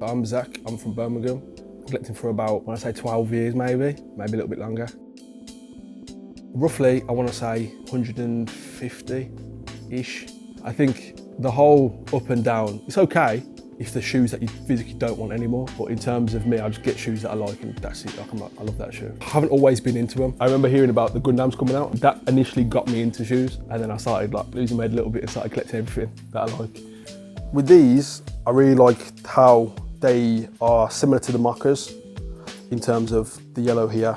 I'm Zach, I'm from Birmingham. Collecting for about, when I say 12 years maybe a little bit longer. Roughly, I want to say 150-ish. I think the whole up and down, it's okay if the shoes that you physically don't want anymore, but in terms of me, I just get shoes that I like and that's it. I love that shoe. I haven't always been into them. I remember hearing about the Gundams coming out. That initially got me into shoes, and then I started losing my head a little bit and started collecting everything that I like. With these, I really like how they are similar to the mockers in terms of the yellow here,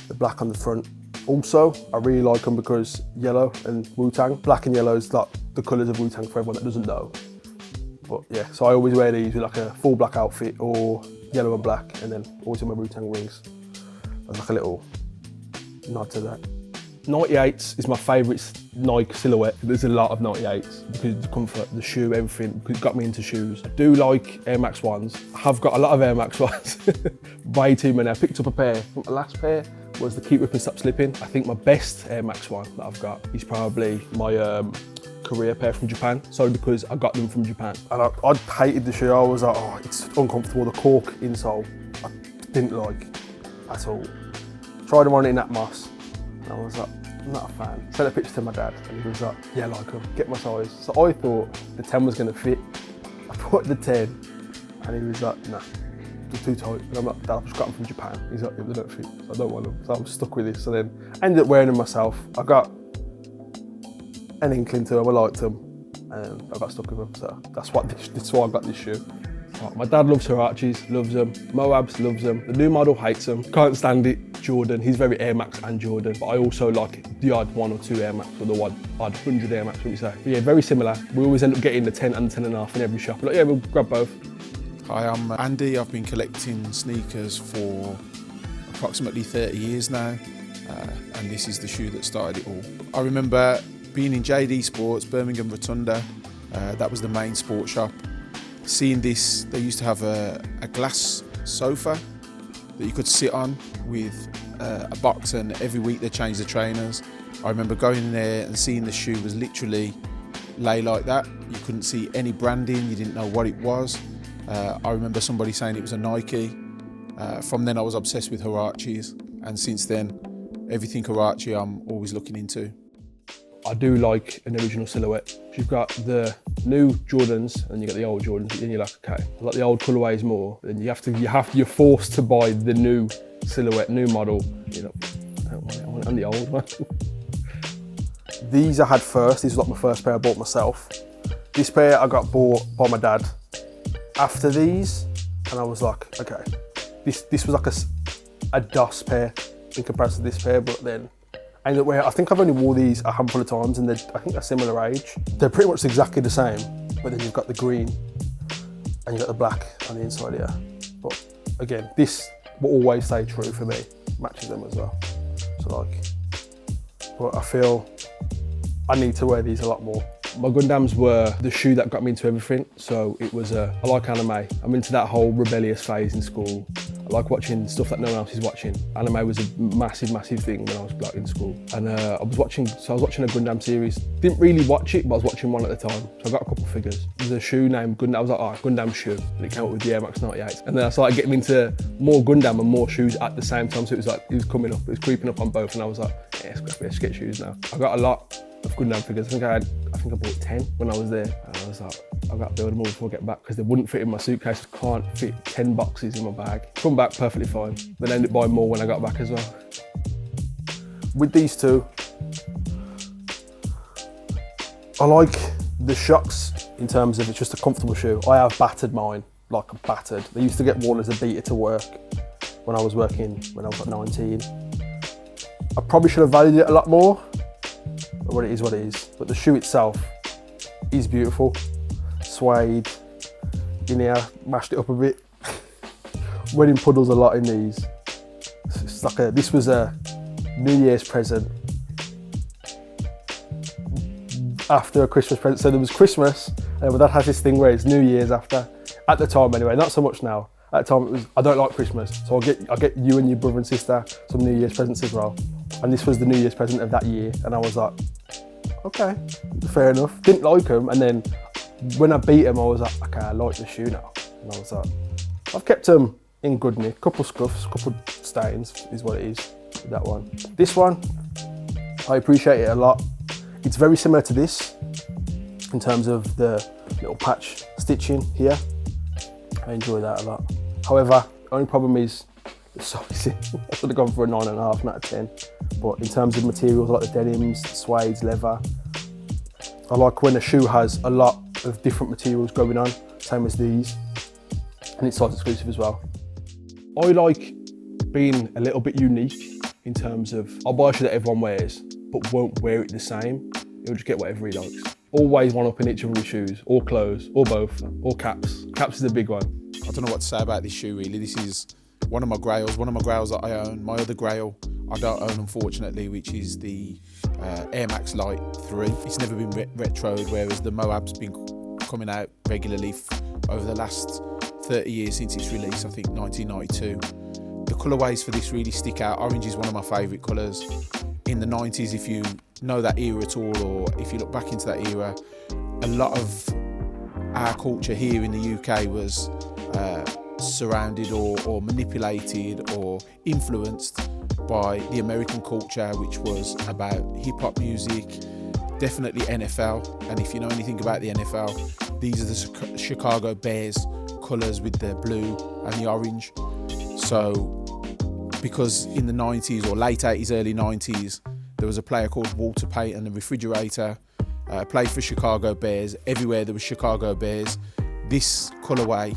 the black on the front. Also, I really like them because yellow and Wu-Tang, black and yellow is like the colours of Wu-Tang for everyone that doesn't know. But yeah, so I always wear these with like a full black outfit or yellow and black, and then always wear my Wu-Tang rings. That's like a little nod to that. 98s is my favourite Nike silhouette. There's a lot of 98s because of the comfort, the shoe, everything, because it got me into shoes. I do like Air Max 1s. I have got a lot of Air Max 1s, way too many. I picked up a pair. I think the last pair was the Keep Ripping Stop Slipping. I think my best Air Max 1 that I've got is probably my Korea pair from Japan, solely because I got them from Japan. And I hated the shoe. I was like, oh, it's uncomfortable. The cork insole, I didn't like at all. Tried them on in that moss, and I was like, I'm not a fan. Sent a picture to my dad, and he was like, yeah, I like them, get my size. So I thought the 10 was gonna fit. I put the 10, and he was like, nah, they're too tight. And I'm like, Dad, I've just got them from Japan. He's like, yeah, they don't fit, so I don't want them. So I'm stuck with this. So then I ended up wearing them myself. I got an inkling to them, I liked them, and I got stuck with them. So that's why I got this shoe. My dad loves Huaraches, loves them. Moabs loves them. The new model hates them, can't stand it. Jordan, he's very Air Max and Jordan, but I also like the odd 1 or 2 Air Max, or the odd 100 Air Max, what you say. But yeah, very similar. We always end up getting the 10 and the 10.5 in every shop. But yeah, we'll grab both. Hi, I'm Andy. I've been collecting sneakers for approximately 30 years now, and this is the shoe that started it all. I remember being in JD Sports, Birmingham Rotunda. That was the main sports shop. Seeing this, they used to have a glass sofa that you could sit on with a box, and every week they changed the trainers. I remember going in there and seeing the shoe was literally lay like that. You couldn't see any branding, you didn't know what it was. I remember somebody saying it was a Nike. From then I was obsessed with Huaraches, and since then, everything Huarache I'm always looking into. I do like an original silhouette. You've got the new Jordans and you got the old Jordans, and you're like, okay, I like the old colourways more. Then you're forced to buy the new silhouette, new model. You know, I don't want it, I want it on the old one. These I had first. These was like my first pair I bought myself. This pair I got bought by my dad after these, and I was like, okay, this was like a DOS pair in comparison to this pair, but then I ended up wearing, I think I've only wore these a handful of times, and I think they're similar age. They're pretty much exactly the same, but then you've got the green and you've got the black on the inside here. But again, this will always stay true for me, matches them as well. So like, but I feel I need to wear these a lot more. My Gundams were the shoe that got me into everything. So it was, I like anime. I'm into that whole rebellious phase in school. I like watching stuff that no one else is watching. Anime was a massive thing when I was in school. And I was watching a Gundam series. Didn't really watch it, but I was watching one at the time. So I got a couple of figures. There's a shoe named Gundam. I was like, oh, Gundam shoe. And it came up with the Air Max 98. And then I started getting into more Gundam and more shoes at the same time. So it was like, it was coming up, it was creeping up on both. And I was like, yeah, let's get shoes now. I got a lot of Gundam figures. I think I bought 10 when I was there. And I was like, I've got to build them all before I get back because they wouldn't fit in my suitcase. I can't fit 10 boxes in my bag. Come back perfectly fine. Then ended up buying more when I got back as well. With these two, I like the shocks in terms of it's just a comfortable shoe. I have battered mine, like battered. They used to get worn as a beater to work when I was working, when I was like 19. I probably should have valued it a lot more, but what it is. But the shoe itself is beautiful. Suede, in here, mashed it up a bit. Wedding puddles a lot in these. It's like this was a New Year's present after a Christmas present. So there was Christmas, and my dad has this thing where it's New Year's after. At the time anyway, not so much now. At the time it was, I don't like Christmas, so I'll get you and your brother and sister some New Year's presents as well. And this was the New Year's present of that year, and I was like, okay, fair enough. Didn't like them, and then when I beat him, I was like, okay, I like the shoe now. And I was like, I've kept them in good nick, couple scuffs, couple stains is what it is with that one. This one, I appreciate it a lot. It's very similar to this in terms of the little patch stitching here. I enjoy that a lot. However, the only problem is the sizing. I should have gone for a 9.5, not a 10. But in terms of materials, I like the denims, the suedes, leather. I like when a shoe has a lot of different materials going on, same as these. And it's size exclusive as well. I like being a little bit unique in terms of, I'll buy a shoe that everyone wears, but won't wear it the same. He'll just get whatever he likes. Always one up in each of his shoes, or clothes, or both, or caps. Caps is a big one. I don't know what to say about this shoe really. This is one of my Grails that I own. My other Grail I don't own, unfortunately, which is the Air Max Light 3. It's never been retroed, whereas the Moab's been coming out regularly over the last 30 years since its release, I think 1992. The colourways for this really stick out. Orange is one of my favourite colours. In the 90s, if you know that era at all, or if you look back into that era, a lot of our culture here in the UK was surrounded or manipulated or influenced by the American culture, which was about hip-hop music, definitely NFL. And if you know anything about the NFL, these are the Chicago Bears colours with the blue and the orange. So because in the 90s or late 80s, early 90s, there was a player called Walter Payton, the refrigerator, played for Chicago Bears. Everywhere there was Chicago Bears. This colourway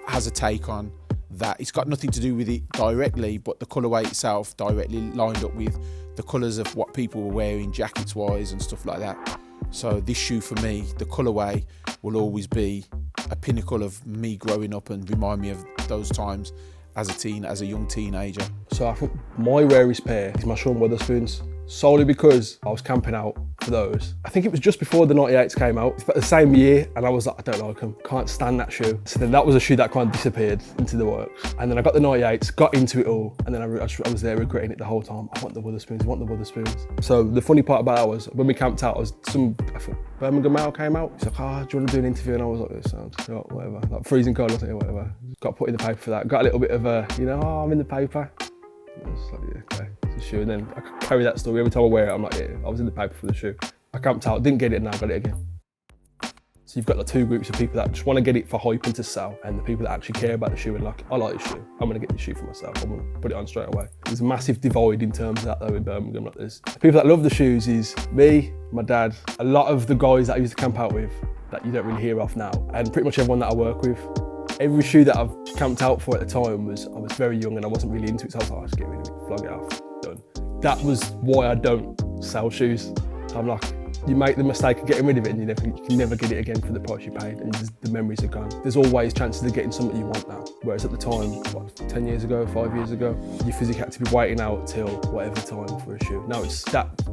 has a take on that. It's got nothing to do with it directly, but the colourway itself directly lined up with the colours of what people were wearing, jackets wise and stuff like that. So this shoe for me, the colourway will always be a pinnacle of me growing up and remind me of those times as a young teenager. So I think my rarest pair is my Sean Weatherspoons, solely because I was camping out for those. I think it was just before the 98s came out, but the same year, and I was like, I don't like them, can't stand that shoe. So then that was a shoe that kind of disappeared into the works. And then I got the 98s, got into it all, and then I was there regretting it the whole time. I want the Weatherspoons, I want the Weatherspoons. So the funny part about it was, when we camped out, I thought Birmingham Mail came out. He's like, do you want to do an interview? And I was like, this sounds, whatever. Like freezing cold, I was like, whatever. Got put in the paper for that. Got a little bit of a, I'm in the paper. I was like, yeah, okay, it's a shoe. And then I carry that story every time I wear it. I'm like, yeah, I was in the paper for the shoe. I camped out, didn't get it, and now I got it again. So you've got like two groups of people that just want to get it for hype and to sell, and the people that actually care about the shoe and like, I like this shoe, I'm gonna get this shoe for myself, I'm gonna put it on straight away. There's a massive divide in terms of that though in Birmingham. Like there's the people that love the shoes is me, my dad, a lot of the guys that I used to camp out with that you don't really hear of now, and pretty much everyone that I work with. Every shoe that I've camped out for at the time I was very young and I wasn't really into it, so I was like, just get rid of it, flog it off, done. That was why I don't sell shoes. I'm like, you make the mistake of getting rid of it and you can never get it again for the price you paid, and the memories are gone. There's always chances of getting something you want now, whereas at the time, 10 years ago, 5 years ago, you physically had to be waiting out till whatever time for a shoe. Now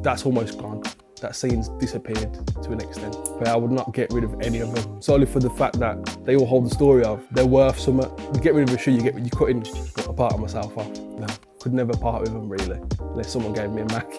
that's almost gone. That scene's disappeared to an extent. But I would not get rid of any of them, solely for the fact that they all hold the story of, they're worth something. You get rid of a shoe, you're cutting a part of myself off. No, could never part with them really, unless someone gave me a Mac.